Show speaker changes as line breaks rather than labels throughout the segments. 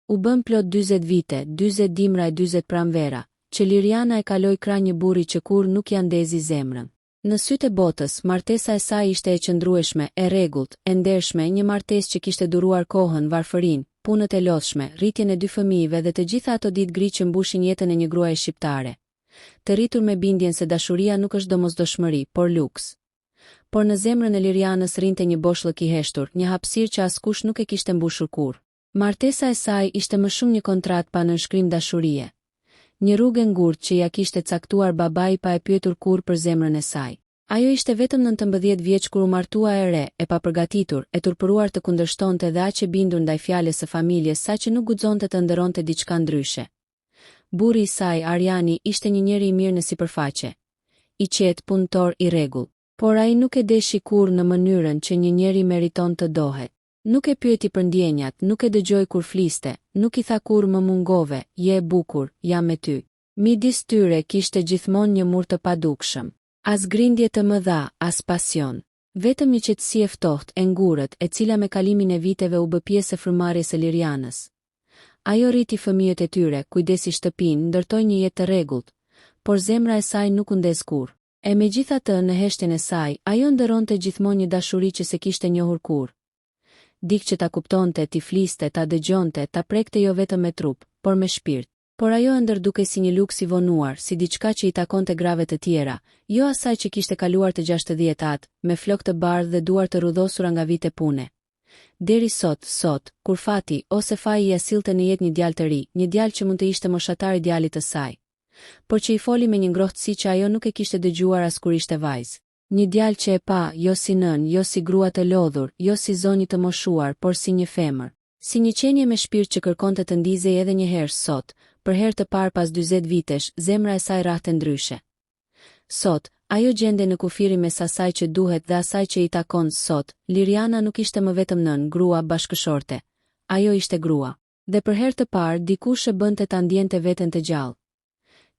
U bën plot 40 vite, 40 dimra e 40 pranvera, që Liriana e kaloi krah një burri që kur nuk ja ndezi zemrën. Në sytë e botës, martesa e saj ishte e qëndrueshme, e rregullt, e ndershme, një martesë që kishte duruar kohën, varfërinë, punët e lodhshme, rritjen e 2 fëmijëve dhe të gjitha ato ditë gri që mbushin jetën e një gruaje shqiptare. Të rritur me bindjen se dashuria nuk është domosdoshmëri, por luks. Por në zemrën e Lirianës rrinte një boshllëk i heshtur, një hapësirë që askush nuk e kishte mbushur kurrë. Martesa e saj ishte më shumë një kontratë pa nënshkrim dashurie. Një rrugë ngurtë që ja kishte caktuar babai pa e pyetur kurrë për zemrën e saj. Ajo ishte vetëm 19 vjeç kur u martua e re, e papërgatitur, e turpëruar të kundërshtonte dhe aq e bindur ndaj fjalës së familjes saqë nuk guxonte të ndëronte diçka ndryshe. Burri i saj, Arjani, ishte një njeri i mirë në sipërfaqe, i qetë, punëtor, i rregullt, por ai nuk e deshi kurrë në mënyrën që një njeri meriton të dohet. Nuk e pyeti për ndjenjat, nuk e dëgjoi kur fliste, nuk i tha kurrë më mungove, je e bukur, jam me ty. Midis tyre kishte gjithmonë një mur të padukshëm. As grindje të mëdha, as pasion. Vetëm një qetësi e ftohtë, e ngurët, e cila me kalimin e viteve u bë pjesë e frymëmarrjes së Lirianës. Ajo rriti fëmijët e tyre, kujdesi shtëpinë, ndërtoi një jetë të rregullt, por zemra e saj nuk u ndes kurrë. E megjithatë, në heshtjen e saj, ajo ndëronte gjithmonë një dashuri që se kishte njohur kurrë. Dikë që ta kuptonte, t'i fliste, ta dëgjonte, ta prekte jo vetëm me trup, por me shpirt. Por ajo ëndër dukej si një luks i vonuar, si diçka që i takonte grave të tjera, jo asaj që kishte kaluar të 60-at, me flokë të bardhë dhe duar të rrudhosura nga vite pune. Deri sot, kur fati ose faji ia sillte në jetë një djalë të ri, një djalë që mund të ishte moshatari i djalit të saj, por që i foli me një ngrohtësi që ajo nuk e kishte dëgjuar as kur ishte vajzë. Një djalë që e pa, jo si nën, jo si grua të lodhur, jo si zonjë të moshuar, por si një femër. Si një qenie me shpirt që kërkonte të ndizej edhe një herë sot, për herë të parë pas 40 vitesh, zemra e saj rrahte ndryshe. Sot, ajo gjende në kufirin mes asaj që duhet dhe asaj që i takon sot, Liriana nuk ishte më vetëm nën, grua, bashkëshorte. Ajo ishte grua. Dhe për herë të parë, dikush e bënte ta ndjente veten të gjallë.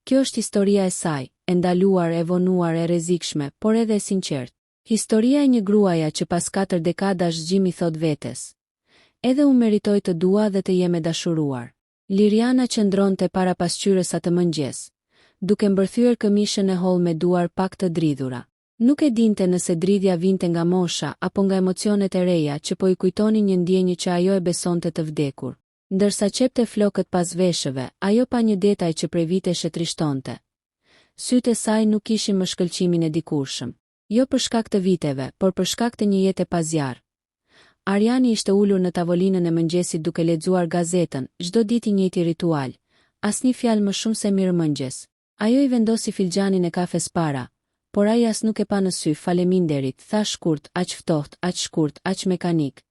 Kjo është historia e saj, e ndaluar, e vonuar, e rrezikshme, por edhe e sinqertë. Historia e një gruaja që pas 4 dekadash zgjimi thot vetes: edhe unë meritoj të dua dhe të jem e dashuruar. Liriana qëndronte para pasqyrës atë mëngjes, duke mbërthyer këmishën e hollë me duar pak të dridhura. Nuk e dinte nëse dridhja vinte nga mosha apo nga emocionet e reja që po i kujtonin një ndjenjë që ajo e besonte të vdekur. Ndërsa qepte flokët pas veshëve, ajo pa një detaj që prej vitesh e trishtonte. Sytë e saj nuk kishin më shkëlqimin e dikurshëm. Jo për shkak të viteve, por për shkak të një jete pa zjarr. Arjani ishte ulur në tavolinën e mëngjesit duke lexuar gazetën, çdo ditë i njëjti ritual. Asnjë fjalë më shumë se mirëmëngjes. Ajo i vendosi filxhanin e kafes para, por ai as nuk e pa në sy. Faleminderit, tha shkurt, aq ftohtë, aq shkurt, aq mekanik.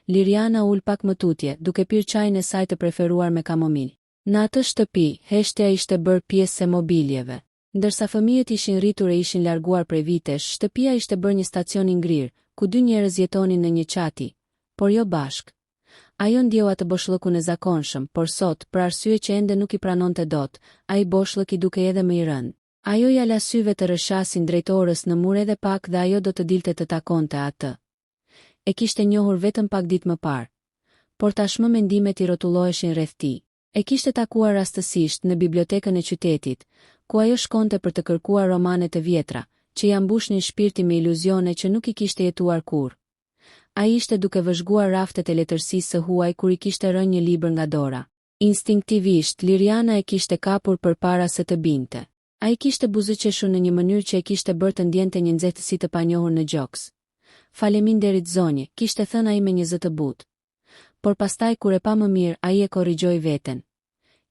Liriana ul pak më tutje, duke pirë çajin e saj të preferuar me kamomil. Në atë shtëpi, heshtja ishte bërë pjesë e mobiljeve. Ndërsa fëmijët ishin rritur e ishin larguar prej vitesh, shtëpia ishte bërë një stacion i ngrirë, ku 2 njerëz jetonin në një qati, por jo bashk. Ajo ndjeu atë boshllëkun e zakonshëm, por sot, për arsye që ende nuk i pranonte dot, ai boshllëk i dukej edhe më i rënd. Ajo ja la syve të rëshasin drejt orës në mur edhe pak dhe ajo do të dilte të takonte atë. E kishte njohur vetëm pak ditë më parë, por tashmë mendimet i rrotulloheshin rreth tij. E kishte takuar rastësisht në bibliotekën e qytetit, ku ajo shkonte për të kërkuar romane të vjetra, që ja mbushnin shpirtin me iluzione që nuk i kishte jetuar kurrë. Ai ishte duke vëzhguar raftet e letërsisë së huaj kur i kishte rënë një libër nga dora. Instinktivisht, Liriana e kishte kapur përpara se të binte. Ai kishte buzëqeshur në një mënyrë që e kishte bërë të ndjente një nxehtësi të panjohur në gjoks. Faleminderit zonjë, kishte thënë ai me një zë të butë. Por pastaj kur e pa më mirë, ai e korrigjoi veten.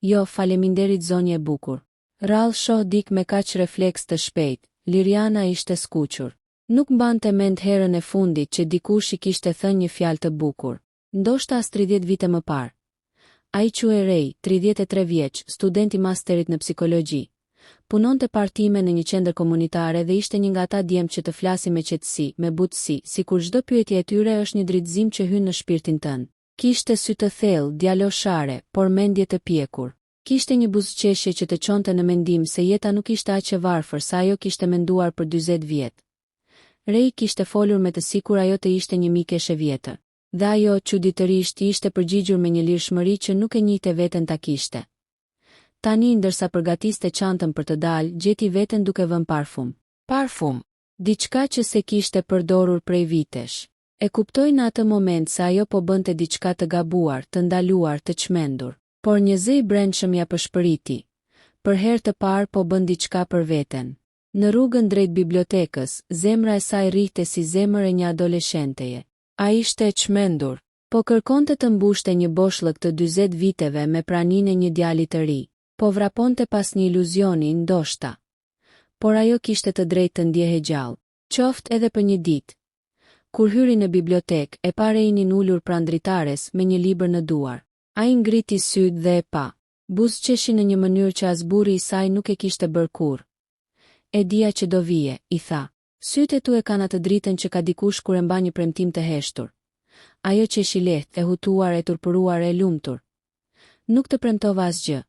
Jo, faleminderit zonjë e bukur. Rrallë shoh dik me kaq refleks të shpejt, Liriana ishte skuqur. Nuk mbante mend herën e fundit që dikush i kishte thënë një fjalë të bukur. Ndoshta as 30 vite më parë. Ai quhej Rej, 33 vjeç, student i masterit në psikologji. Punonte part-time në një qendër komunitare dhe ishte një nga ata djemt që të flasin me qetësi, me butësi, sikur çdo pyetje e tyre është një dritëzim që hyn në shpirtin tënd. Kishte sy të thellë, djaloshare, por mendje të pjekur. Kishte një buzëqeshje që të çonte në mendim se jeta nuk ishte aq e varfër sa ajo kishte menduar për 40 vjet. Rej kishte folur me të sikur ajo të ishte një mikeshe vjetër. dhe ajo çuditërisht i ishte përgjigjur me një lirshmëri që nuk e njihte veten ta kishte. Tani ndërsa përgatiste çantën për të dalë, gjeti veten duke vënë parfum. Parfum, diçka që se kishte përdorur prej vitesh. E kuptoi në atë moment se ajo po bënte diçka të gabuar, të ndaluar, të çmendur. Por një zë i brendshëm ja përshpëriti. Për herë të parë po bën diçka për veten. Në rrugën drejt bibliotekës, zemra e saj rrihte si zemër e një adoleshenteje. Ai ishte e çmendur, po kërkonte të mbushte një boshllëk të 40 viteve me praninë e një djali të ri. Po vraponte pas një iluzioni, ndoshta. Por ajo kishte të drejtë të ndjehej gjallë, qoftë edhe për një ditë. Kur hyri në bibliotek, e pa Reinin ulur pranë dritares me një libër në duar. Ai ngriti syt dhe e pa. Buzëqeshi në një mënyrë që as burri i saj nuk e kishte bërë kurrë. E dija që do vije, i tha. Sytë e tu e kanë atë dritën që ka dikush kur e mba një premtim të heshtur. Ajo qeshi lehtë, e hutuar, e turpëruar, e lumtur. Nuk të premtova asgjë.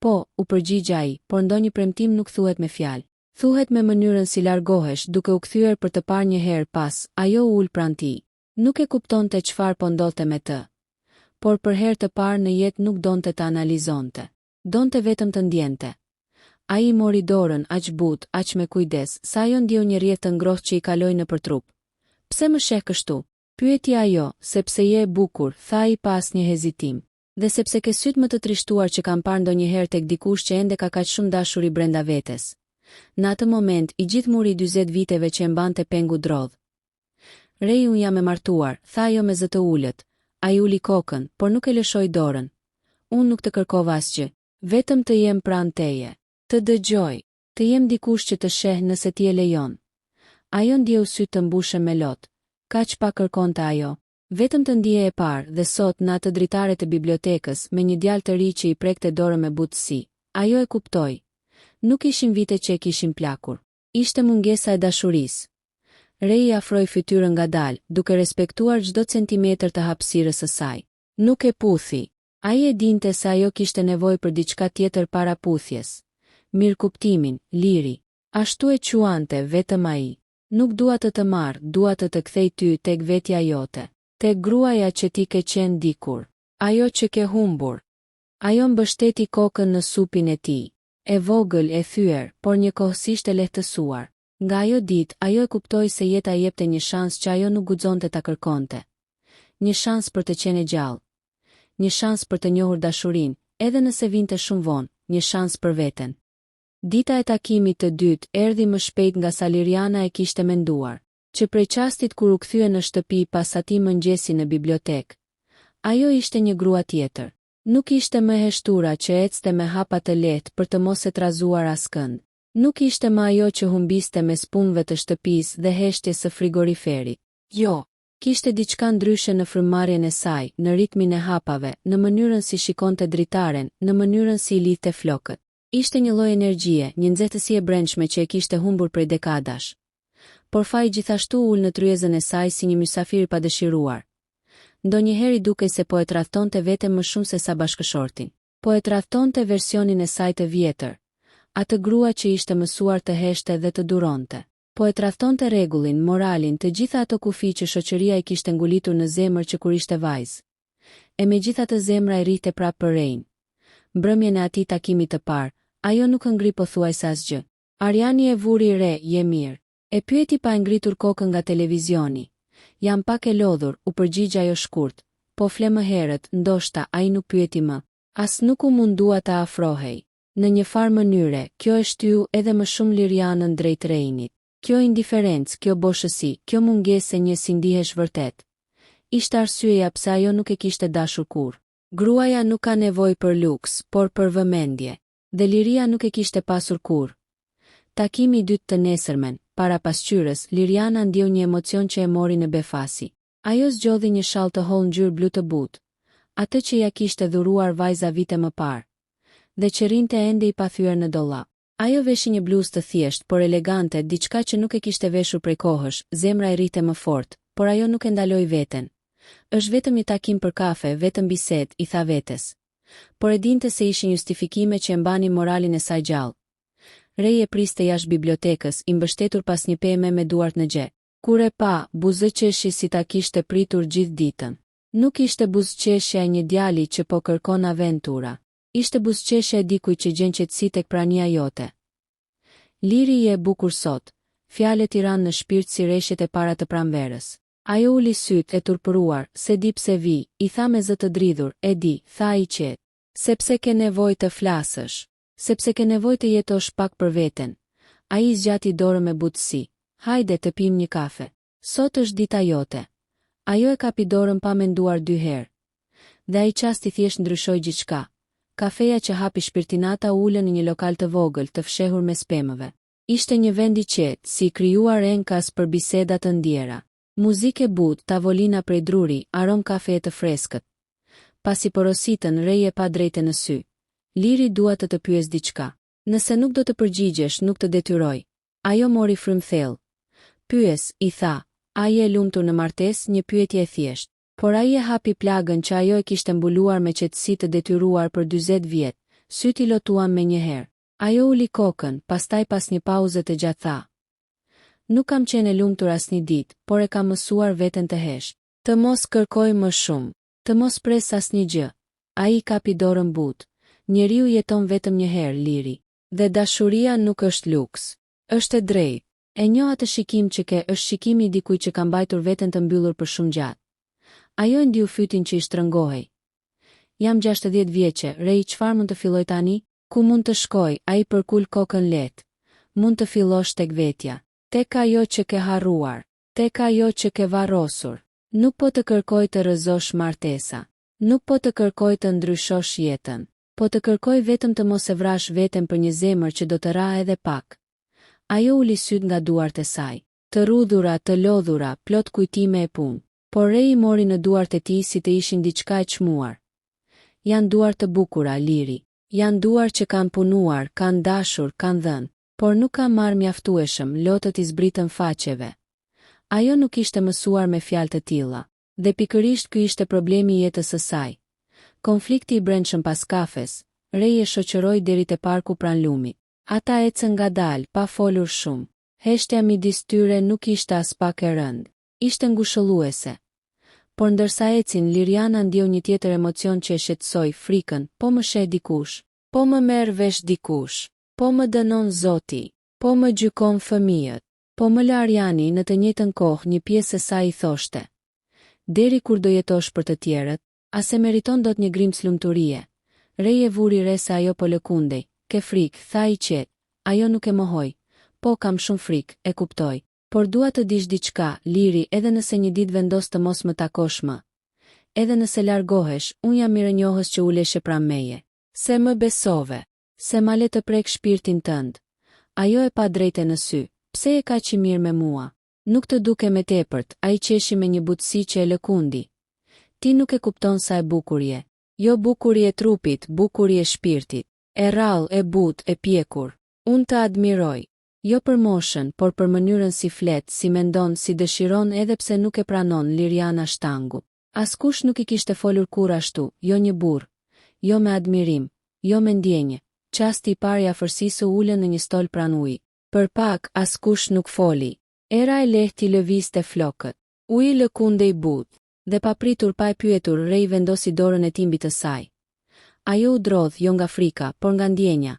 Po, u përgjigja ai, por ndonjë premtim nuk thuhet me fjalë. Thuhet me mënyrën si largohesh, duke u kthyer për të parë një herë pas, ajo u ul pranë tij. Nuk e kuptonte çfarë po ndodhte me të. Por për herë të parë në jetë nuk donte të analizonte. Donte vetëm të ndjente. Ai mori dorën aq butë, aq me kujdes, sa ajo ndjeu një rrjet të ngrohtë që i kaloi nëpër trup. Pse më sheh kështu? Pyeti ajo, sepse je e bukur, tha ai pa asnjë hezitim. Dhe sepse ke syt më të trishtuar që kam parë ndonjëherë tek dikush që ende ka kaq shumë dashuri brenda vetes. Në atë moment, i gjithë muri 40 viteve që e mbante pengu drodh. Rei, unë jam e martuar, tha ajo me zë të ulët. Ai uli kokën, por nuk e lëshoi dorën. Unë nuk të kërkova asgjë, vetëm të jem pranë teje, të dëgjoj, të jem dikush që të sheh nëse ti e lejon. Ajo ndjeu syt të mbushën me lot. Kaq pa kërkonte ajo. Vetëm të ndije e parë dhe sot në atë dritare të bibliotekës me një djalë të ri që i prekte dorën me butësi. Ajo e kuptoi. Nuk ishin vite që e kishin plakur. Ishte mungesa e dashurisë. Rei afroi fytyrën ngadalë, duke respektuar çdo centimetër të hapësirës së saj. Nuk e puthi. Ai e dinte se ajo kishte nevojë për diçka tjetër para puthjes. Mirëkuptimin, liri. Ashtu e quante vetëm ai. Nuk dua të marr, dua të kthej ty tek vetja jote. Tek gruaja që ti ke qenë dikur. Ajo që ke humbur. Ajo mbështeti kokën në supin e tij. E vogël, e thyer, por njëkohësisht e lehtësuar. Nga ajo ditë, ajo e kuptoi se jeta i jepte një shans që ajo nuk guxonte ta kërkonte. Një shans për të qenë gjallë. Një shans për të njohur dashurinë, edhe nëse vinte shumë vonë, një shans për veten. Dita e takimit të dytë erdhi më shpejt nga sa Liriana e kishte menduar. Që prej çastit kur u kthye në shtëpi pas atij mëngjesi në bibliotek. Ajo ishte një grua tjetër. Nuk ishte më heshtura që ecte me hapa të lehtë për të mos e trazuar askënd. Nuk ishte më ajo që humbiste me spunëve të shtëpisë dhe heshtjes së frigoriferit. Jo, kishte diçka ndryshe në frymëmarrjen e saj, në ritmin e hapave, në mënyrën si shikonte dritaren, në mënyrën si I lidhte flokët. Ishte një lloj energjie, një nxehtësi e brendshme që e kishte humbur prej dekadash. Por faji gjithashtu ul në tryezën e saj si një mysafir I padëshiruar. Ndonjëherë dukej se po e tradhtonte veten më shumë se sa bashkëshortin. Po e tradhtonte versionin e saj të vjetër. Atë grua që ishte mësuar të heshte dhe të duronte. Po e tradhtonte rregullin, moralin, të gjitha ato kufi që shoqëria I kishte ngulitur në zemër që kur ishte vajzë. E megjithatë zemra I rrihte prapë për Rein. Mbrëmjen e atij takimi të parë, ajo nuk ngri pothuajse asgjë. Ariani e vuri re, je mirë. E pyeti pa ngritur kokën nga televizioni. Jam pak e lodhur, u përgjigj ajo shkurt. Po fle më herët, ndoshta ai nuk pyeti më. As nuk u mundua ta afrohej. Në një farë mënyre, kjo e shtyu edhe më shumë Lirianën drejt Reinit. Kjo indiferencë, kjo boshësi, kjo mungesë e një si ndihesh vërtet. Ishte arsyeja pse ajo nuk e kishte dashur kurrë. Gruaja nuk ka nevojë për luks, por për vëmendje. Dhe Liria nuk e kishte pasur kurrë. Takimi I dytë të nesërmen, para pasqyrës, Liriana ndjeu një emocion që e mori në befasi. Ajo zgjodhi një shall të hollë ngjyrë blu të butë, atë që ja kishte dhuruar vajza vite më parë, dhe që rinte ende I pathyer në dollap. Ajo veshi një bluzë të thjeshtë, por elegante, diçka që nuk e kishte veshur prej kohësh. Zemra I rrite më fort, por ajo nuk e ndaloi veten. Është vetëm një takim për kafe, vetëm bisedë, I tha vetes. Por e dinte se ishin justifikime që e mbanin moralin e saj gjallë. Rei e priste jashtë bibliotekës, I mbështetur pas një peme me duart në gje. Kur e pa, buzëqeshi si ta kishte pritur gjithë ditën. Nuk ishte buzëqeshja e një djali që po kërkon aventura. Ishte buzëqeshja e dikujt që gjen qetësi tek prania jote. Liri je e bukur sot. Fjalët i ranë në shpirt si reshjet e para të pranverës. Ajo uli sytë e turpëruar, se di pse vi, i tha me zë të dridhur, e di, tha i qetë. Sepse ke nevojë të flasësh. Sepse ke nevojë të jetosh pak për veten. Ai zgjati dorën me butësi. Hajde të pim një kafe. Sot është dita jote. Ajo e kapi dorën pa menduar 2 herë. Dhe ai çasti thjesht ndryshoi gjithçka. Kafeja që hapi shpirtinata ulën në një lokal të vogël të fshehur me spemëve. Ishte një vend i qetë, si krijuar enkas për biseda të ndjera. Muzikë butë, tavolina prej druri, arom kafe të freskët. Pasi porositën, reje pa drejtë në sy. Liri dua të pyes diçka. Nëse nuk do të përgjigjesh, nuk të detyroj. Ajo mori frymë thellë. Pyes, i tha. Ai e lumtur në martesë, një pyetje e thjeshtë. Por ai e hapi plagën që ajo e kishte mbuluar me qetësi të detyruar për 40 vjet. Syt i lotuan me një herë. Ajo uli kokën, pastaj pas një pauze të gjatë tha. Nuk kam qenë e lumtur asnjë ditë, por e kam mësuar veten të hesh. Të mos kërkoj më shumë. Të mos pres asnjë gjë. Ai kapi dorën butë. Njeriu jeton vetëm një herë, Liri. Dhe dashuria nuk është luks. Është e drejtë. E njoh atë shikim që ke, është shikimi i dikujt që ka mbajtur veten të mbyllur për shumë gjatë. Ajo e ndiu fytin që i shtrëngohej. Jam 60 vjeçe, Rej, çfarë mund të filloj tani? Ku mund të shkoj? Ai përkul kokën lehtë. Mund të fillosh tek vetja. Tek ajo që ke harruar. Tek ajo që ke varrosur. Nuk po të kërkoj të rrëzosh martesa. Nuk po të kërkoj të ndryshosh jetën. Po të kërkoj vetëm të mos e vrash veten për një zemër që do të ra edhe pak. Ajo uli syt nga duart e saj. Të rudhura, të lodhura, plot kujtime e punë. Por Rej mori në duart e tij si të ishin diçka e çmuar. Janë duar të bukura, Liri. Janë duar që kanë punuar, kanë dashur, kanë dhënë. Por nuk ka marrë mjaftueshëm, lotët i zbritën faqeve. Ajo nuk ishte mësuar me fjalë të tilla. Dhe pikërisht ky ishte problemi i jetës së saj. Konflikti i brendshëm pas kafes, Rej e shoqëroi deri te parku pranë lumit. Ata ecën ngadalë, pa folur shumë. Heshtja midis tyre nuk ishte as pak e rëndë. Ishte ngushëlluese. Por ndërsa ecin, Liriana ndjeu një tjetër emocion që e shqetësoi, frikën, po më sheh dikush, po më merr vesh dikush, po më dënon Zoti, po më gjykon fëmijët, po më la Arjani. Në të njëjtën kohë një pjesë e saj i thoshte. Deri kur do jetosh për të tjerët, a se meriton dot një grimc lumturie? Rej e vuri re se ajo po lëkundej. Ke frikë, tha i qetë. Ajo nuk e mohoi. Po kam shumë frikë, e kuptoj. Por dua të dish diçka, Liri, edhe nëse një ditë vendos të mos më takosh më. Edhe nëse largohesh, unë jam mirënjohës që uleshe pranë meje. Se më besove. Se ma le të prek shpirtin tënd. Ajo e pa drejtë në sy. Pse e ka që mirë me mua? Nuk të duke me tepërt, ai qeshi me një butësi që e lëkundi. Ti nuk e kupton sa e bukur je. Jo bukur je trupit, bukur je shpirtit. E rrallë, e butë, e pjekur. Unë të admiroj. Jo për moshën, por për mënyrën si flet, si mendon, si dëshiron edhe pse nuk e pranon Liriana Shtangu. Askush nuk i kishte folur kur ashtu, jo një burr. Jo me admirim, jo me ndjenjë. Çasti i parë i afërsisë u ulën në një stol pranë ujit. Për pak, askush nuk foli. Era e lehtë i lëvizte flokët. Uji lëkundej butë. Dhe papritur pa e pyetur, Rej vendosi dorën e timbit të saj. Ajo u drodh jo nga frika, por nga ndjenja.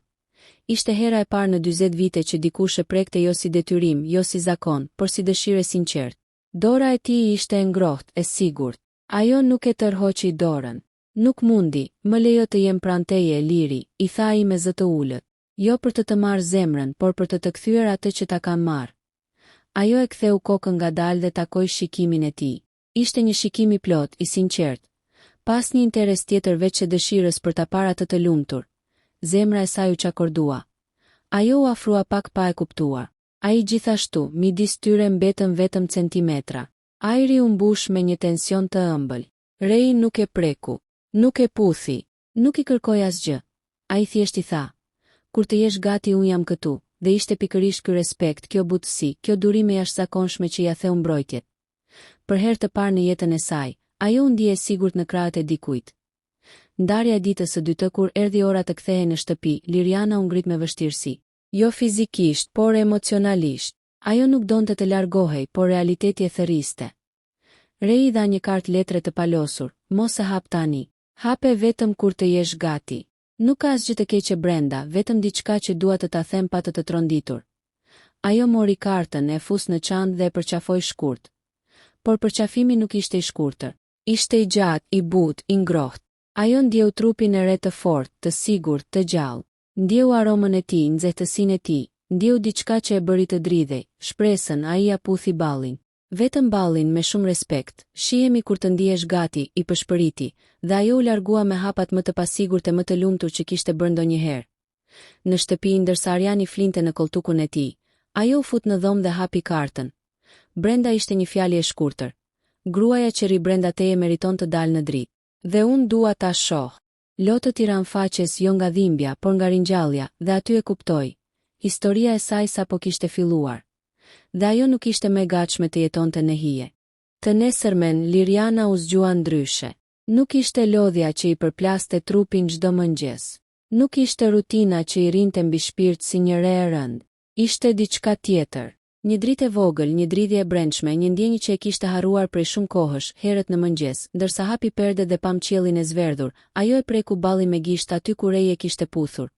Ishte hera e parë në 40 vite që dikush e prekte jo si detyrim, jo si zakon, por si dëshirë sinqert. Dora e tij ishte e ngrohtë, e sigurt. Ajo nuk e tërhoqi dorën. Nuk mundi, më lejo të jem pranë teje, Liri, i tha ai me zë të ulët. Jo për të marrë zemrën, por për të kthyer atë që ta kanë marrë. Ajo e ktheu kokën ngadalë dhe takoi shikimin e tij. Ishte një shikim i plot, i sinqert. Pas një interes tjetër veç e dëshirës për ta parë atë të lumtur. Zemra e saj u çakordua. Ajo u afrua pak pa e kuptuar. Ai gjithashtu, midis tyre mbetën vetëm centimetra. Ajri u mbush me një tension të ëmbël. Rej nuk e preku, nuk e puthi, nuk i kërkoi asgjë. Ai thjesht i tha: "Kur të jesh gati unë jam këtu." Dhe ishte pikërisht ky respekt, kjo butësi, kjo durim e jashtëzakonshme që ia theu mbrojtjet. Për herë të parë në jetën e saj, ajo u ndjej sigurt në krahët e dikujt. Ndarja e ditës së dytë kur erdhi ora të kthehej në shtëpi, Liriana u ngrit me vështirësi. Jo fizikisht, por emocionalisht. Ajo nuk donte të largohej, por realiteti e thërriste. Rei dha një kartë letre të palosur, mos e hap tani. Hape vetëm kur të jesh gati. Nuk ka asgjë të keqe brenda, vetëm diçka që dua të ta them pa të tronditur. Ajo mori kartën, e fus në çantë dhe e përqafoi shkurt. Por përqafimi nuk ishte i shkurtër. Ishte i gjatë, i butë, i ngrohtë. Ajo ndjeu trupin e re të fortë, të sigurt, të gjallë. Ndjeu aromën e tij, nxehtësinë e tij, ndjeu diçka që e bëri të dridhej, shpresën, ai ia puthi ballin. Vetëm ballin me shumë respekt. Shihemi kur të ndihesh gati, i përshpëriti, dhe ajo u largua me hapat më të pasigurt e më të lumtur që kishte bërë ndonjëherë. Në shtëpi, ndërsa Ariani flinte në koltukun e tij, ajo u fut në dhomë dhe hapi kartën. Brenda ishte një fjalë e shkurtër. Gruaja që ri brenda teje meriton të dalë në dritë. Dhe unë dua ta shoh. Lotët i ran faqes jo nga dhimbja, por nga ringjallja, dhe aty e kuptoi. Historia e saj sapo kishte filluar. Dhe ajo nuk ishte më e gatshme të jetonte në hije. Të nesërmen, Liriana u zgjua ndryshe. Nuk ishte lodhja që i përplaste trupin çdo mëngjes. Nuk ishte rutina që i rinte mbi shpirt si një re e rëndë. Ishte diçka tjetër. Një dritë e vogël, një dridhje e brendshme, një ndjenjë që e kishte harruar prej shumë kohësh, herët në mëngjes, ndërsa hapi perdet dhe pam qiellin e zverdhur, ajo e preku ballin me gisht aty ku Rei e kishte puthur.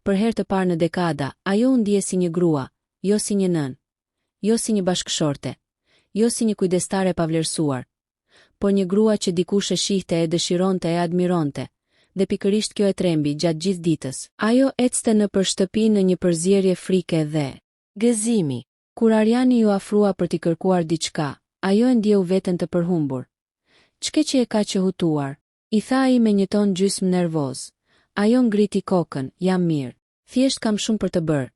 Për herë të parë në dekada, ajo u ndje si një grua, jo si një nën, jo si një bashkëshorte, jo si një kujdestare pavlerësuar, por një grua që dikush e shihte, e dëshironte, e admironte. Dhe pikërisht kjo e trembi gjatë gjithë ditës. Ajo ecte nëpër shtëpi në një përzierje frike dhe gëzimi. Kur Ariani ju afrua për t'i kërkuar diçka, ajo e ndjeu veten të përhumbur. "Ç'ke që e ka që hutuar?" I tha ai me një ton gjysmë nervoz. Ajo ngriti kokën, "Jam mirë. Thjesht kam shumë për të bërë."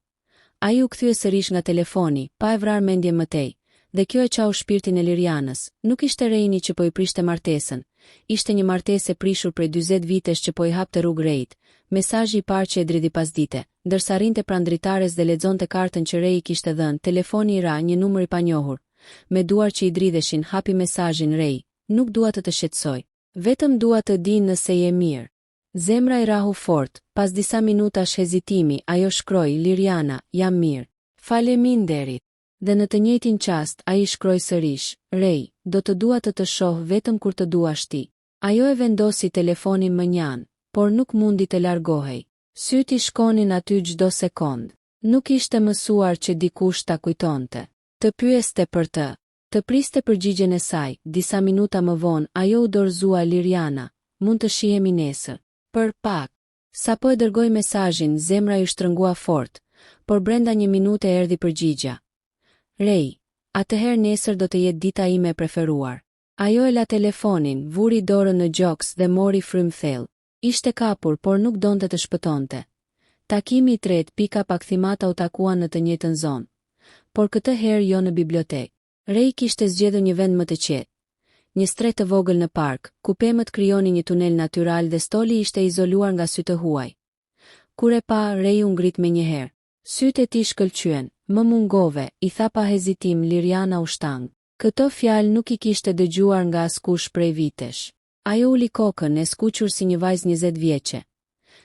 Ai u kthye sërish nga telefoni, pa e vrarë mendjen më tej, dhe kjo e çau shpirtin e Lirianës. Nuk ishte Reini që po i prishte martesën. Ishte një martesë e prishur prej 40 vitesh që po i hapte rrugë Reit. Mesazhi i parë që e dridhi pasdite, ndërsa rinte pranë dritares dhe lexonte kartën që Rei kishte dhënë, telefoni i ra, një numër i panjohur. Me duar që i dridheshin, hapi mesazhin. "Rei, nuk dua të shqetësoj. Vetëm dua të di nëse je mirë." Zemra i rahu fort. Pas disa minutash hezitimi, ajo shkroi, "Liriana, jam mirë. Faleminderit." Dhe në të njëjtin qast, ai shkroi sërish, "Rei, do të dua të shoh vetëm kur të duash ti." Ajo e vendosi telefonin më njan, por nuk mundi të largohej. Syt i shkonin aty çdo sekond. Nuk ishte mësuar që dikush ta kujtonte. Të pyeste për të. Të priste përgjigjen e saj. Disa minuta më vonë, ajo u dorëzua, "Liriana, mund të shihemi nesër." Për pak. Sapo e dërgoi mesazhin, zemra ju shtrëngua fort, por brenda një minute erdhi përgjigja. "Rei, atëherë nesër do të jetë dita ime e preferuar." Ajo e la telefonin, vuri dorën në gjoks dhe mori frym thellë. Ishte kapur, por nuk donte të shpëtonte. Takimi i tretë pika pakthimata u takuan në të njëjtën zonë. Por këtë herë jo në bibliotekë. Rei kishte zgjedhur një vend më të qetë. Një stret të vogël në park, ku pemët krijoni një tunel natyral dhe stoli ishte izoluar nga sy të huaj. Kur e pa, Rei u ngrit menjëherë. Sytë e tij shkëlqyen. "Më mungove," i tha pa hezitim. Liriana u shtang. Këto fjalë nuk i kishte dëgjuar nga askush prej vitesh. Ajo uli kokën, e skuqur si një vajzë 20 vjeçe.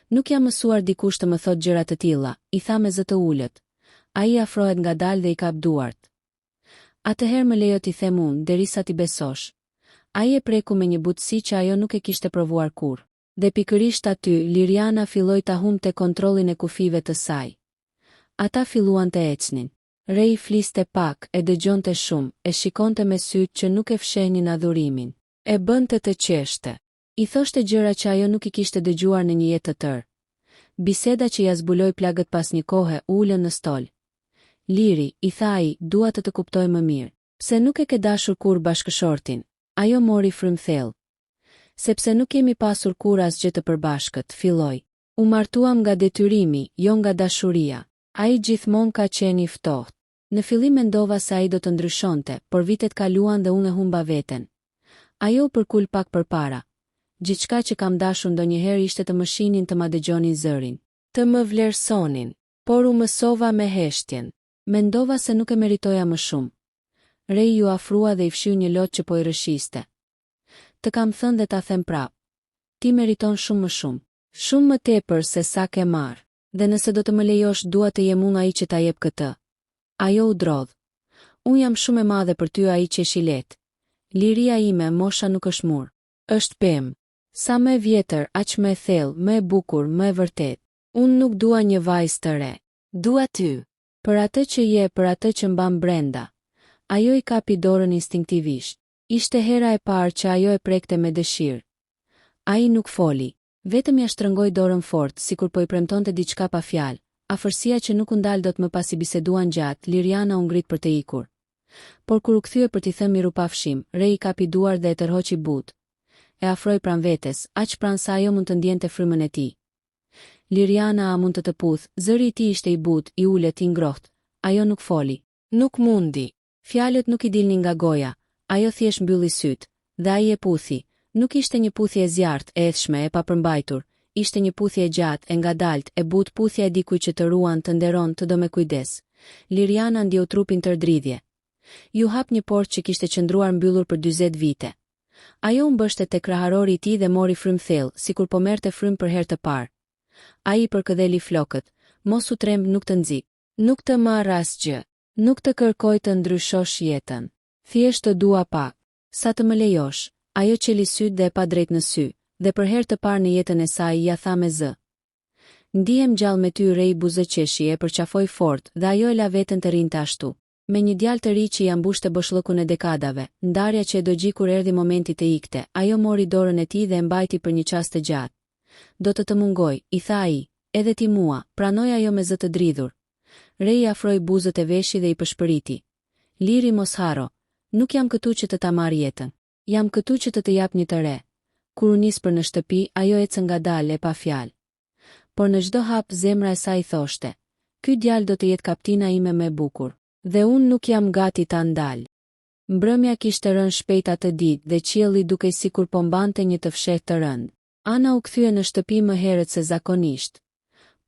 "Nuk jam mësuar dikush të më thotë gjëra të tilla," i tha me zë të ulët. Ai afrohet ngadalë dhe i kap duart. "Atëherë më lejo t'i them unë, derisa ti besosh." Ai e preku me një butësi që ajo nuk e kishte provuar kurrë. Dhe pikërisht aty, Liriana filloi ta humbte kontrollin e kufive të saj. Ata filluan të ecnin. Rei fliste pak, e dëgjonte shumë, e shikonte me sytë që nuk e fshehnin adhurimin. E bënte të qeshte. I thoshte gjëra që ajo nuk i kishte dëgjuar në një jetë të tërë. Biseda që ja zbuloi plagët pas një kohe, ulën në stol. "Liri," i tha ai, "dua të kuptoj më mirë. Pse nuk e ke dashur kur bashkëshortin?" Ajo mori frym thellë. "Sepse nuk kemi pasur kur asgjë të përbashkët," filloi. "U martuam nga detyrimi, jo nga dashuria." Ai gjithmonë ka qenë i ftohtë. Në fillim mendova se ai do të ndryshonte, por vitet kaluan dhe unë e humba veten. Ajo u përkul pak përpara. "Gjithçka që kam dashur ndonjëherë ishte të më shihnin, të ma dëgjonin zërin, të më vlerësonin, por u mësova me heshtjen. Mendova se nuk e meritoja më shumë." Rei ju afrua dhe i fshiu një lot që po i rëshiste. "Të kam thënë dhe ta them prap. Ti meriton shumë më shumë. Shumë më tepër se sa ke marrë. Dhe nëse do të më lejosh, dua të jem unë ai që ta jep këtë." Ajo u drodh. Unë jam shumë e madhe për ty, ai qeshilet. Liria ime, mosha nuk është mur. Është pemë. Sa më e vjetër, aq më e thellë, më e bukur, më e vërtet. Unë nuk dua një vajzë të re. Dua ty. Për atë që je, për atë që mban brenda. Ajo i kapi dorën instinktivisht. Ishte hera e parë që ajo e prekte me dëshirë. Ai nuk foli. Vetëm ja shtrëngoi dorën fort, sikur po i premtonte diçka pa fjalë. Afërsia që nuk u ndal dot më pasi biseduan gjatë, Liriana u ngrit për të ikur. Por kur u kthye për t'i thënë mirupafshim, Rej i kapi duar dhe e tërhoqi butë. E afroi pranë vetes, aq pranë sa ajo mund të ndjente frymën e tij. Liriana a mund të puth, zëri i tij ishte i butë, i ulët, i ngrohtë. Ajo nuk foli. Nuk mundi. Fjalët nuk i dilnin nga goja. Ajo thjesht mbylli syt, dhe ai e puthi. Nuk ishte një puthje e zjarrt, e edhshme, e papërmbajtur. Ishte një puthje e gjatë, e ngadalt, e butë, puthja e dikujt që të ruan, të nderon, të do me kujdes. Liriana ndjeu trupin tërdridhje. Ju hap një portë që kishte qëndruar mbyllur për 40 vite. Ajo u mbështet tek kraharori i tij dhe mori frymë thellë, sikur po merrte frymë për herë të parë. Ai i përkëdheli flokët. Mos u tremb, nuk të nxit. Nuk të marr asgjë. Nuk të kërkoj të ndryshosh jetën. Thjesht të dua pak. Sa të më lejosh. Ajo qeli syt dhe e pa drejt në sy, dhe për herë të parë në jetën e saj ja tha me zë. Ndihem gjallë me ty, Rej, buzëqeshi, e përqafoi fort, dhe ajo e la veten të rinte ashtu. Me një djalë të ri që i ambushte boshllëkun e dekadave, ndarja që e dogji kur erdhi momenti të ikte, ajo mori dorën e tij dhe e mbajti për një çast të gjatë. Do të mungoj, i tha ai, edhe ti mua, pranoi ajo me zë të dridhur. Rej i afroi buzët e veshit dhe i pëshpëriti. Liri, mos haro, nuk jam këtu që të ta marr jetën. Jam këtu që të jap një të re. Kur u nis për në shtëpi, ajo ecën ngadalë e pa fjalë. Por në çdo hap zemra e saj thoshte, ky djalë do të jetë kaptina ime më e bukur, dhe unë nuk jam gati ta ndal. Mbrëmja kishte rënë shpejt atë ditë dhe qielli dukej sikur po mbante një të fshehtë të rënd. Ana u kthye në shtëpi më herët se zakonisht,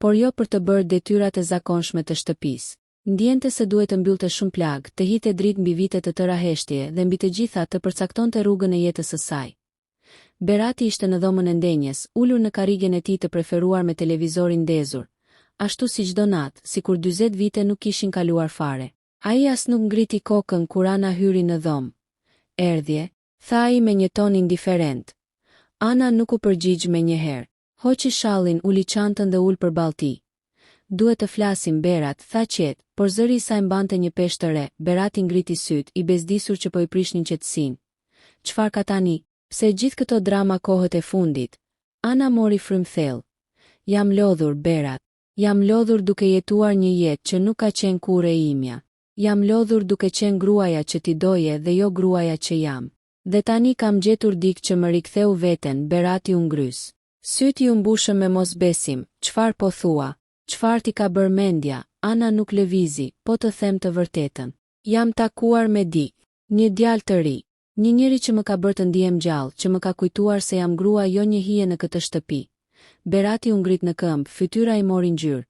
por jo për të bërë detyrat e zakonshme të shtëpisë. Ndjente se duhet të mbyllte shumë plag, të hite dritë mbi vite të tëra heshtje dhe mbi të gjitha të përcaktonte rrugën e jetës së saj. Berati ishte në dhomën e ndenjes, ulur në karrigen e tij të preferuar me televizorin ndezur, ashtu si çdo natë, sikur 40 vite nuk kishin kaluar fare. Ai as nuk ngriti kokën kur Ana hyri në dhomë. Erdhje, tha ai me një ton indiferent. Ana nuk u përgjigj me njëherë. Hoqi shallin, uli çantën dhe ul përballë tij. Duhet të flasim, Berat, tha qetë, por zëri i saj mbante një peshë të re. Berati ngriti syt, i bezdisur që po i prishnin qetësinë. Çfarë ka tani? Pse gjithë këto drama kohët e fundit? Ana mori frymë thellë. Jam lodhur, Berat. Jam lodhur duke jetuar një jetë që nuk ka qenë kurrë e imja. Jam lodhur duke qenë gruaja që ti doje dhe jo gruaja që jam. Dhe tani kam gjetur dikë që më riktheu veten, Berati u ngrys. Syti u mbushën me mosbesim. Çfarë po thua? Çfarë ti ka bërë mendja? Ana nuk lëvizi, po të them të vërtetën. Jam takuar me një djalë të ri, një njeri që më ka bërë të ndihem gjallë, që më ka kujtuar se jam grua jo një hije në këtë shtëpi. Berati u ngrit në këmbë, fytyra i mori ngjyrë.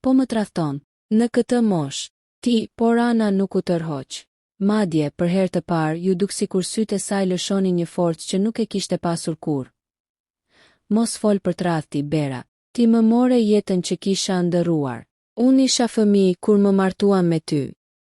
Po më tradhton, në këtë moshë, ti, por Ana nuk u tërhoq. Madje, për herë të parë, ju duk sikur sytë e saj lëshonin një forcë që nuk e kishte pasur kurrë. Mos fol për tradhti, Bera. Ti më more jetën që kisha ndërruar. Unë isha fëmijë kur më martuam me ty.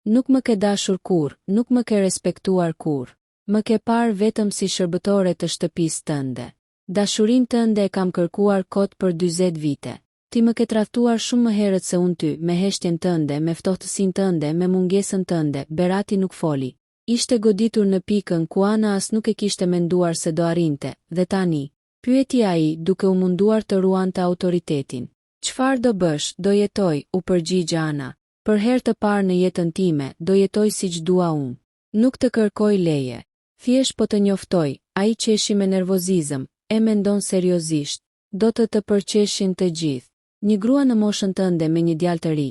Nuk më ke dashur kurrë, nuk më ke respektuar kurrë. Më ke parë vetëm si shërbëtore të shtëpisë tënde. Dashurinë tënde e kam kërkuar kot për 40 vite. Ti më ke tradhtuar shumë më herët se unë ty, me heshtjen tënde, me ftohtësinë tënde, me mungesën tënde. Berati nuk foli. Ishte goditur në pikën ku Ana as nuk e kishte menduar se do arrinte, dhe tani, pyeti ai, duke u munduar të ruante autoritetin. Çfarë do bësh? Do jetoj, u përgjigj Ana. Për herë të parë në jetën time, do jetoj siç dua unë. Nuk të kërkoj leje. Thjesht po të njoftoj. Ai qeshi me nervozizëm, e mendon seriozisht. Do të përqeshin të gjithë. Një grua në moshën tënde me një djalë të ri.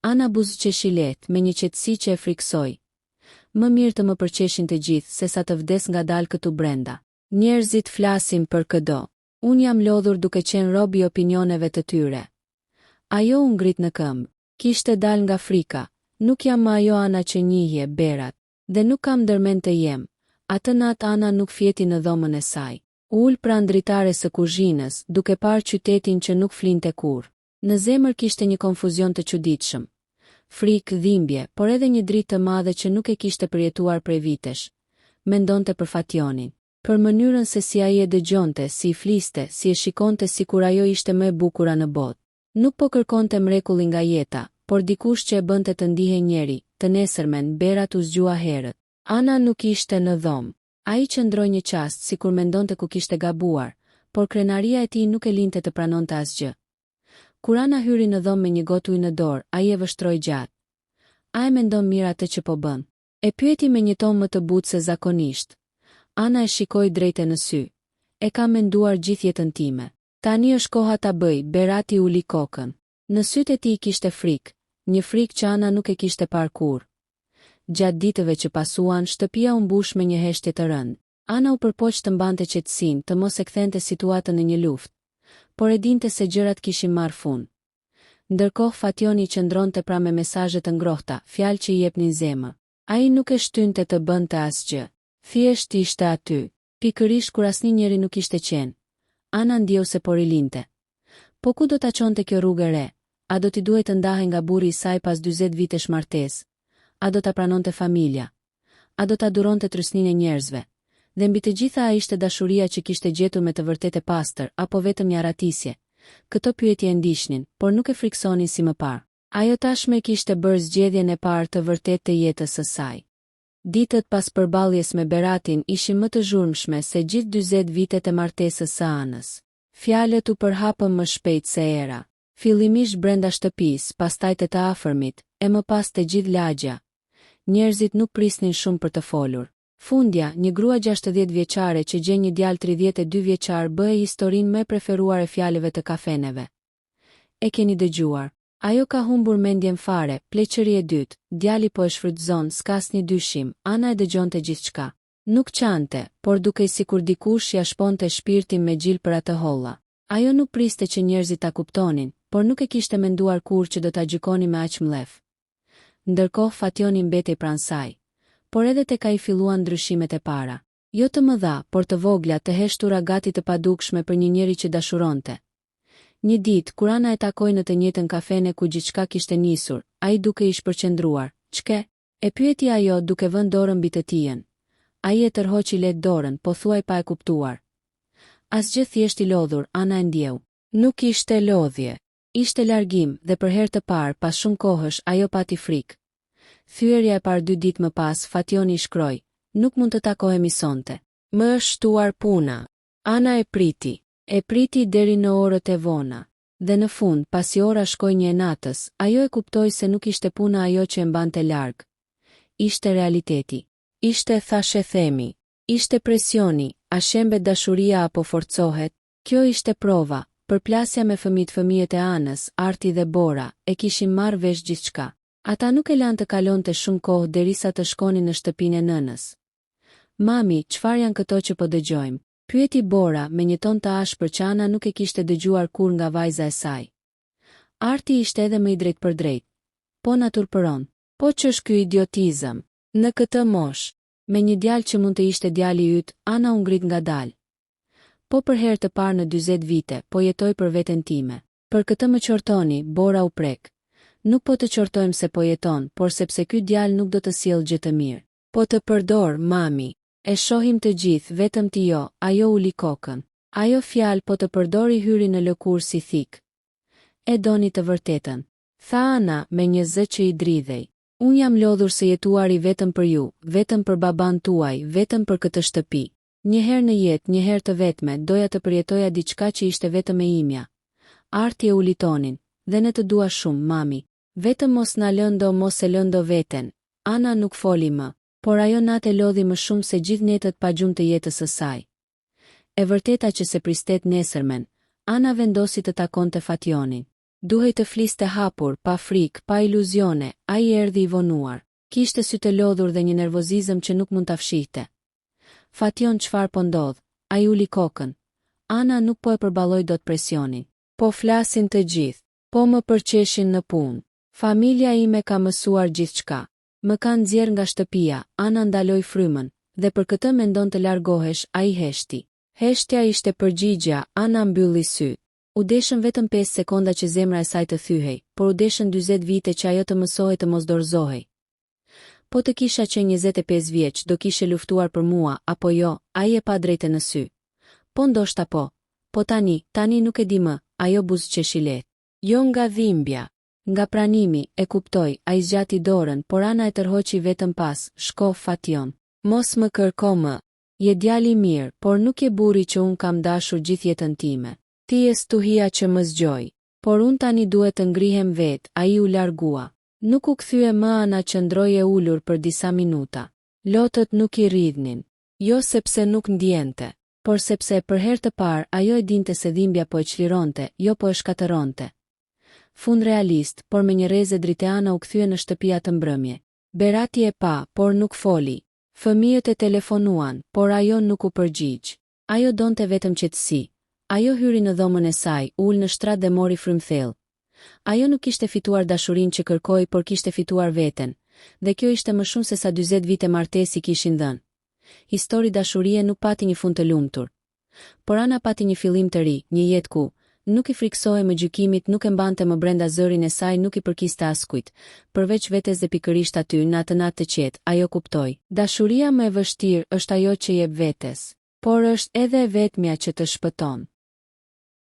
Ana buzëqeshi lehtë me një qetësi që e friksoi. Më mirë të më përqeshin të gjithë se sa të vdes ngadalë këtu brenda. Njerëzit flasin për këdo. Unë jam lodhur duke qenë rob i opinioneve të tyre. Ajo u ngrit në këmbë. Kishte dal nga frika. Nuk jam më ajo Ana që njihje, Berat. Dhe nuk kam ndërmend të jem. Atë natë Ana nuk fjeti në dhomën e saj. Ul pranë dritares së kuzhinës, duke parë qytetin që nuk flinte kurrë. Në zemër kishte një konfuzion të çuditshëm. frikë, dhimbje, por edhe një dritë të madhe që nuk e kishte përjetuar prej vitesh. Mendonte për Fationin, për mënyrën se si ai e dëgjonte, si i fliste, si e shikonte sikur ajo ishte më e bukura në botë. Nuk po kërkonte mrekulli nga jeta, por dikush që e bënte të ndihej njeri, të nesërmen, berat u zgjua herët. Ana nuk ishte në dhomë. Ai qëndroi një çast sikur mendonte ku kishte gabuar, por krenaria e tij nuk e linte të pranonte asgjë. Kur Ana hyri në dhomë me një gotë ujë në dorë, ai e vështroi gjatë. A e mendon mirë atë që po bën? E pyeti me një ton më të butë se zakonisht. Ana e shikoi drejtë në sy. E kam menduar gjithë jetën time. Tani është koha ta bëj, Berati uli kokën. Në sytë e tij kishte frikë, një frikë që Ana nuk e kishte parë kurrë. Gjatë ditëve që pasuan, shtëpia u mbush me një heshtje të rëndë. Ana u përpoq të mbante qetësinë, të mos e kthente situatën në një luftë, por e dinte se gjërat kishin marrë fund. Ndërkohë Fationi qëndronte pra me mesazhe të ngrohta, fjalë që i jepnin zemër. Ai nuk e shtynte të bënte asgjë. Thjesht ishte aty, pikërisht kur asnjëri nuk ishte qenë. Ana ndjeu se po rilinte. Po ku do ta çonte kjo rrugë e re? A do t'i duhej të ndahej nga burri i saj pas 40 vitesh martesë? A do ta pranonte familja? A do ta duronte trysninë e njerëzve? Dhe mbi të gjitha a ishte dashuria që kishte gjetur me të vërtetë pastër, apo vetëm një aratisje? Këto pyetje e ndiqnin, por nuk e friksonin si më parë. Ajo tashmë kishte bërë zgjedhjen e parë të vërtetë të jetës së saj. Ditët pas përballjes me Beratin ishin më të zhurmshme se gjithë 40 vitet e martesës së Anës. Fjalët u përhapën më shpejt se era. Fillimisht brenda shtëpisë, pastaj te të afërmit, e më pas te gjithë lagja. Njerëzit nuk prisnin shumë për të folur. Fundja, një grua 60 vjeçare që gjen një djalë 32 vjeçar bëhe historinë më preferuar e fjalëve të kafeneve. E keni dëgjuar? Ajo ka humbur mendjen fare, pleqëri e dytë, djali po e shfrytëzon, s'ka asnjë dyshim, Ana e dëgjonte gjithçka. Nuk qante, por dukej sikur dikush ja shponte shpirtin me gjil për atë holla. Ajo nuk priste që njerëzit ta kuptonin, por nuk e kishte menduar kurrë që do ta gjykoni me aq mlef. Ndërkohë Fationi mbetej pranë saj, por edhe tek ai filluan ndryshimet e para. Jo të mëdha, por të vogla, të heshtura gati të padukshme për një njeri që dashuronte. Një ditë, kur Ana e takoi në të njëjtën kafene ku gjithçka kishte nisur, ai duke i shpërqendruar. "Ç'ke?" e pyeti ajo duke vënë dorën mbi të tijën. Ai e tërhoqi lehtë dorën, po thuaj pa e kuptuar. Asgjë, thjesht i lodhur, Ana e ndjeu. Nuk ishte lodhje, ishte largim, dhe për herë të parë pas shumë kohësh ajo pati frikë. Thyerja e parë 2 ditë më pas, Fationi shkroi: "Nuk mund të takohemi sonte. Më është shtuar puna." Ana e priti deri në orët e vona. Dhe në fund, pasi ora shkoi 1 e natës, ajo e kuptoi se nuk ishte puna ajo që e mbante larg. Ishte realiteti. Ishte, thashë themi. Ishte presioni, a shembet dashuria apo forcohet? Kjo ishte prova. Përplasja me fëmijët e Anës, Arti dhe Bora, e kishin marrë vesh gjithçka. Ata nuk e lanë të kalonte shumë kohë derisa të shkonin në shtëpinë e nënës. "Mami, çfarë janë këto që po dëgjojmë?" pyeti Bora me një ton të ashpër që Ana nuk e kishte dëgjuar kurrë nga vajza e saj. Arti ishte edhe më i drejtë për drejtë. "Po na turpëron. Po ç'është ky idiotizëm? Në këtë moshë, me një djalë që mund të ishte djali yt." Ana u ngrit ngadalë. "Po për herë të parë në 40 vite, po jetoj për veten time. Për këtë më qortoni." Bora u prek. "Nuk po të qortojmë se po jeton, por sepse ky djalë nuk do të sjellë gjë të mirë. Po të përdor, mami. E shohim të gjithë, vetëm ti jo." Ajo uli kokën. Ajo fjalë "po të përdori" hyri në lëkurë si thik. "E doni të vërtetën?" tha Ana me një zë që i dridhej. "Unë jam lodhur se jetuari vetëm për ju, vetëm për baban tuaj, vetëm për këtë shtëpi. Një herë në jetë, një herë të vetme, doja të përjetoja diçka që ishte vetëm e imja." Arti e uli tonin. "Dhe ne të dua shumë, mami. Vetëm mos na lëndo, mos e lëndo veten." Ana nuk foli më, por ajo natë lodhi më shumë se gjithë netët pa gjumë të jetës së saj. E vërteta që se pristet nesërmen, Ana vendosi të takonte Fationin. Duhej të fliste hapur, pa frikë, pa iluzione, ai erdhi i vonuar. Kishte sy të lodhur dhe një nervozizëm që nuk mund ta fshihte. "Fation, çfarë po ndodh?" Ai uli kokën. Ana nuk po e përballoi dot presionin. "Po flasin të gjithë, po më përqeshin në punë. Familja ime ka mësuar gjithçka. Më kanë nxjerr nga shtëpia." Ana ndaloi frymën, dhe për këtë mendon të largohesh, ai heshti. Heshtja ishte përgjigja, Ana mbylli syt. U deshën vetëm 5 sekonda që zemra e saj të thyhej, por u deshën 40 vite që ajo të mësohej të mos dorëzohej. Po të kisha qenë 25 vjeç, do kishe luftuar për mua, apo jo, ai e pa drejtë në sy. Po ndoshta po. Po tani nuk e di më, ajo buzëqeshi lehtë. Jo nga dhimbja, nga pranimi, e kuptoj, ai zgjati dorën, por Ana e tërhoqi vetëm pas, shko Fation. Mos më kërko më. Je djali mirë, por nuk je burri që unë kam dashur gjithë jetën time. Ti je stuhia që më zgjoj. Por unë tani duhet të ngrihem vetë, ai u largua. Nuk u kthye më. Ana qëndroi e ulur për disa minuta. Lotët nuk i rridhnin. Jo sepse nuk ndjente, por sepse për herë të parë ajo e dinte se dhimbja po e çlironte, jo po e shkatëronte. Fund realist, por me një rrezë drite Ana u kthye në shtëpia të mbrëmje. Berati e pa, por nuk foli. Fëmijët e telefonuan, por ajo nuk u përgjigj. Ajo donte vetëm qetësi. Ajo hyri në dhomën e saj, ul në shtrat dhe mori frymthell. Ajo nuk kishte fituar dashurinë që kërkoi, por kishte fituar veten, dhe kjo ishte më shumë se sa 40 vite martesi kishin dhënë. Histori dashurie nuk pati një fund të lumtur. Por Ana pati një fillim të ri, një jetë ku nuk i friksohej më gjykimit, nuk e mbante më brenda zërin e saj, nuk i përkiste askujt, përveç vetes dhe pikërisht aty në atë natë të qetë. Ajo kuptoi. Dashuria më e vështirë është ajo që jep vetes, por është edhe e vetmja që të shpëton.